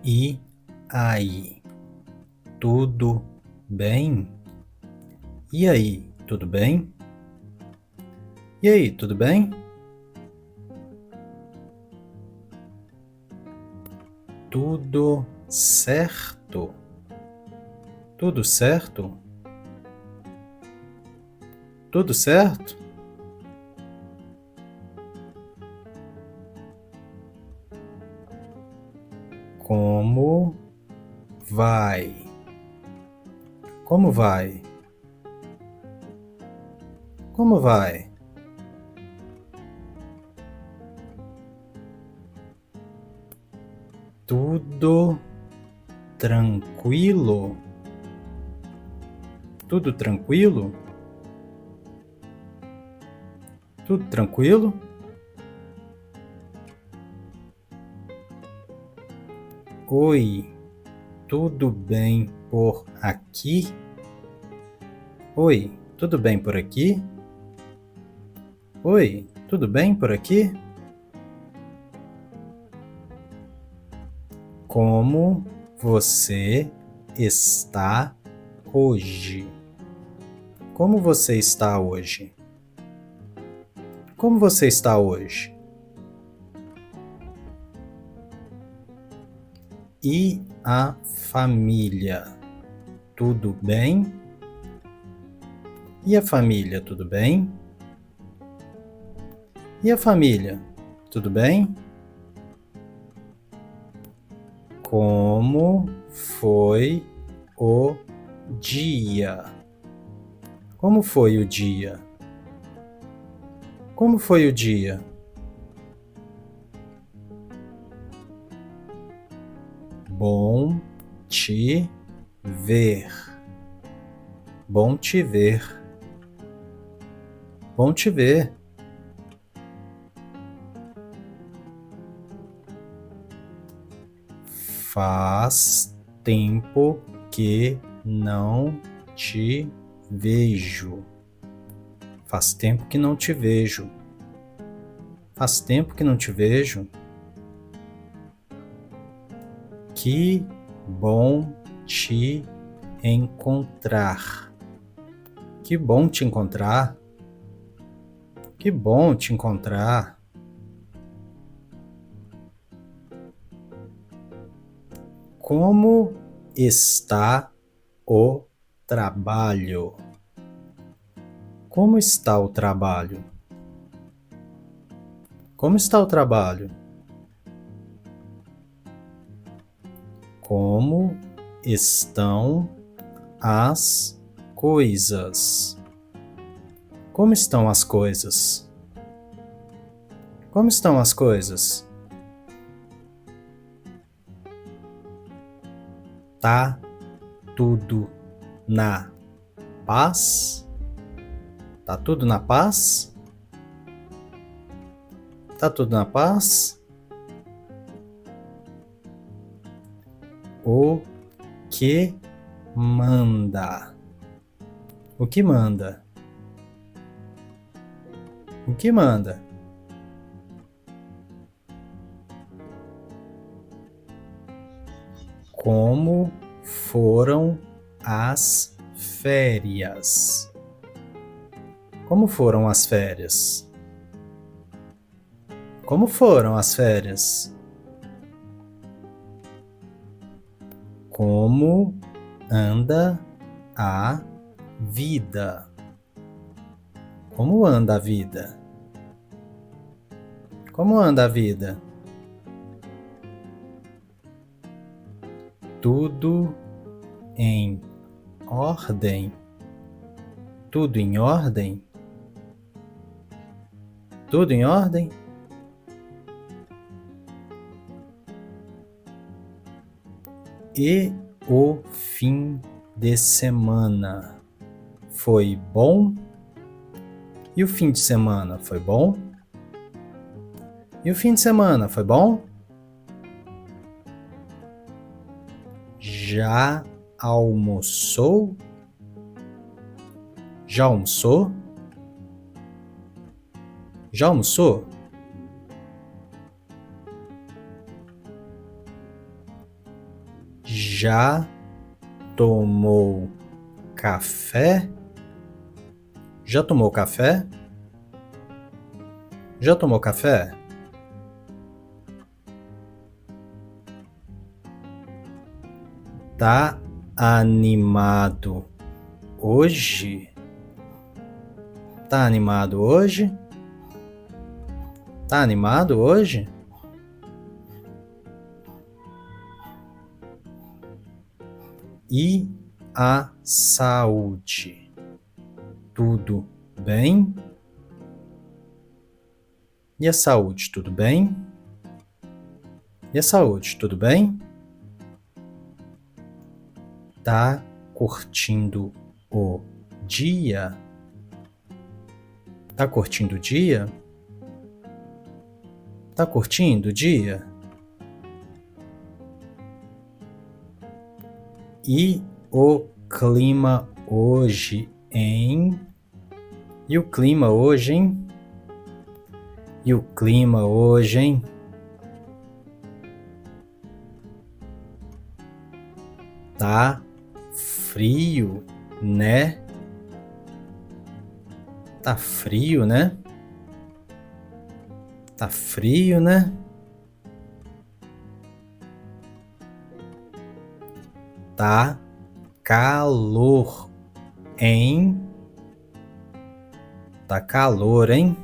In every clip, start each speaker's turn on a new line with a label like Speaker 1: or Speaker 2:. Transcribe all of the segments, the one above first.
Speaker 1: E aí, tudo bem? E aí, tudo bem? E aí, tudo bem? Tudo certo? Tudo certo? Tudo certo? Como vai? Como vai? Como vai? Tudo tranquilo? Tudo tranquilo? Tudo tranquilo? Oi, tudo bem por aqui? Oi, tudo bem por aqui? Oi, tudo bem por aqui? Como você está hoje? Como você está hoje? Como você está hoje? E a família? Tudo bem? E a família, tudo bem? E a família, tudo bem? Como foi o dia? Como foi o dia? Como foi o dia? Bom te ver. Bom te ver. Bom te ver. Faz tempo que não te vejo. Faz tempo que não te vejo. Faz tempo que não te vejo. Que bom te encontrar. Que bom te encontrar. Que bom te encontrar. Como está o trabalho? Como está o trabalho? Como está o trabalho? Como estão as coisas? Como estão as coisas? Como estão as coisas? Tá tudo na paz? Tá tudo na paz? Tá tudo na paz? O que manda? O que manda? O que manda? Como foram as férias? Como foram as férias? Como foram as férias? Como anda a vida? Como anda a vida? Como anda a vida? Tudo em ordem? Tudo em ordem? Tudo em ordem? E o fim de semana foi bom? E o fim de semana foi bom? E o fim de semana foi bom? Já almoçou? Já almoçou? Já almoçou? Já tomou café? Já tomou café? Já tomou café? Tá animado hoje? Tá animado hoje? Tá animado hoje? E a saúde? Tudo bem? E a saúde, tudo bem? E a saúde, tudo bem? Tá curtindo o dia? Tá curtindo o dia? Tá curtindo o dia? E o clima hoje, hein? E o clima hoje, hein? E o clima hoje, hein? Tá frio, né? Tá frio, né? Tá frio, né? Tá calor, hein? Tá calor, hein?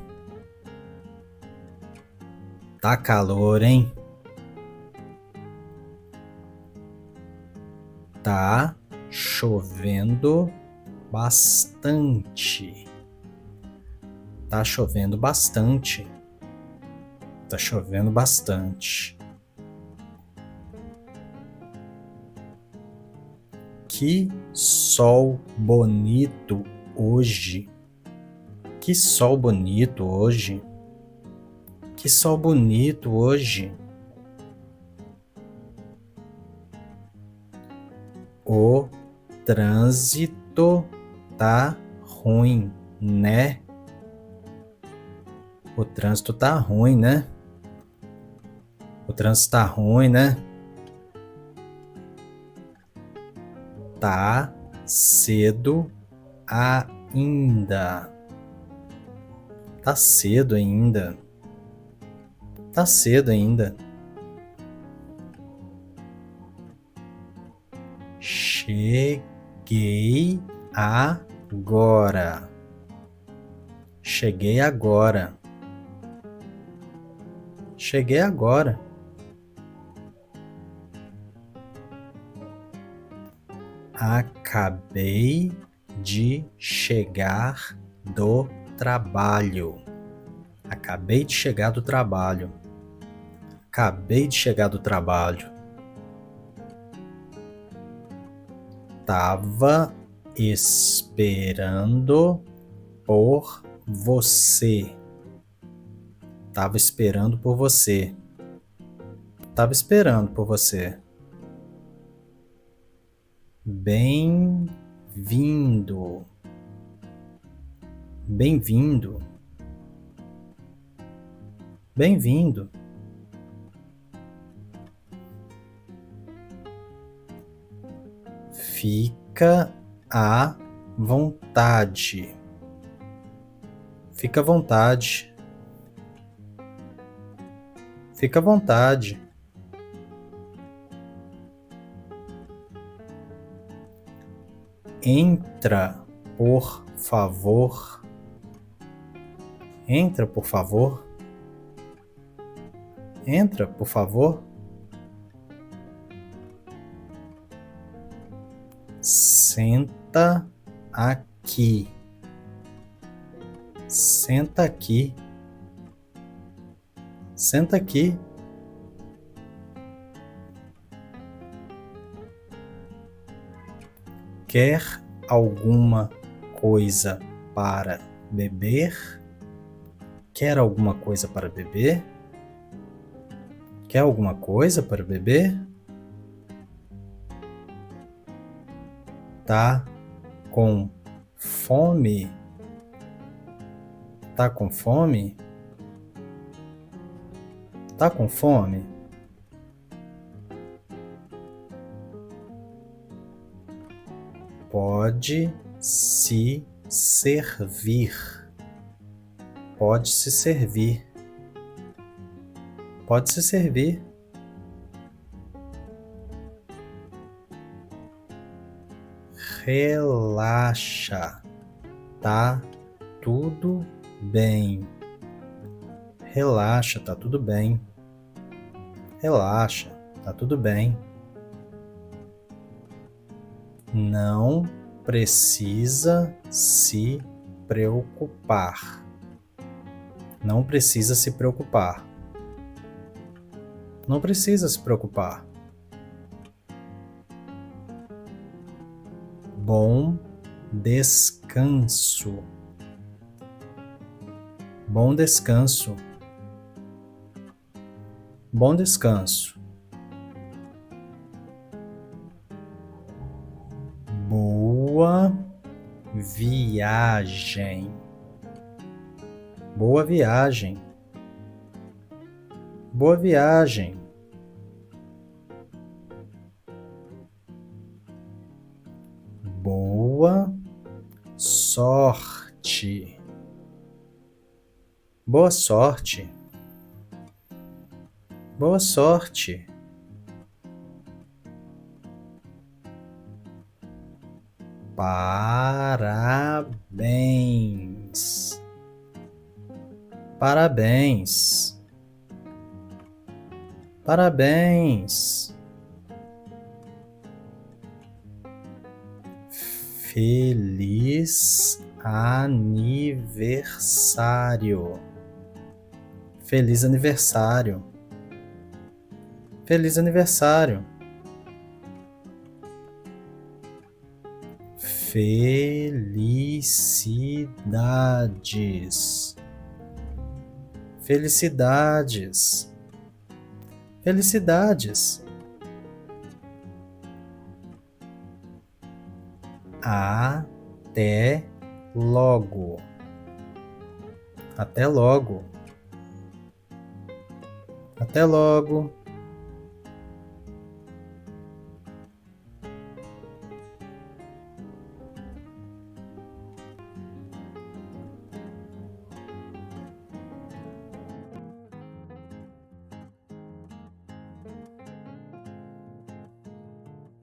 Speaker 1: Tá calor, hein? Tá chovendo bastante. Tá chovendo bastante. Tá chovendo bastante. Que sol bonito hoje. Que sol bonito hoje. Que sol bonito hoje. O trânsito tá ruim, né? O trânsito tá ruim, né? O trânsito tá ruim, né? Tá cedo ainda. Tá cedo ainda. Tá cedo ainda. Cheguei agora. Cheguei agora. Cheguei agora. Acabei de chegar do trabalho. Acabei de chegar do trabalho. Acabei de chegar do trabalho. Tava esperando por você. Tava esperando por você. Tava esperando por você. Bem-vindo. Bem-vindo. Bem-vindo. Fica à vontade. Fica à vontade. Fica à vontade. Entra, por favor. Entra, por favor. Entra, por favor. Senta aqui. Senta aqui. Senta aqui. Quer alguma coisa para beber? Quer alguma coisa para beber? Quer alguma coisa para beber? Tá com fome? Tá com fome? Tá com fome? Pode se servir. Pode se servir. Pode se servir. Relaxa. Tá tudo bem. Relaxa, tá tudo bem. Relaxa, tá tudo bem. Não precisa se preocupar. Não precisa se preocupar. Não precisa se preocupar. Bom descanso. Bom descanso. Bom descanso. Boa viagem. Boa viagem. Boa viagem. Boa sorte. Boa sorte. Boa sorte. Parabéns. Parabéns. Parabéns. Feliz aniversário. Feliz aniversário. Feliz aniversário. Felicidades. Felicidades. Felicidades. Até logo. Até logo. Até logo.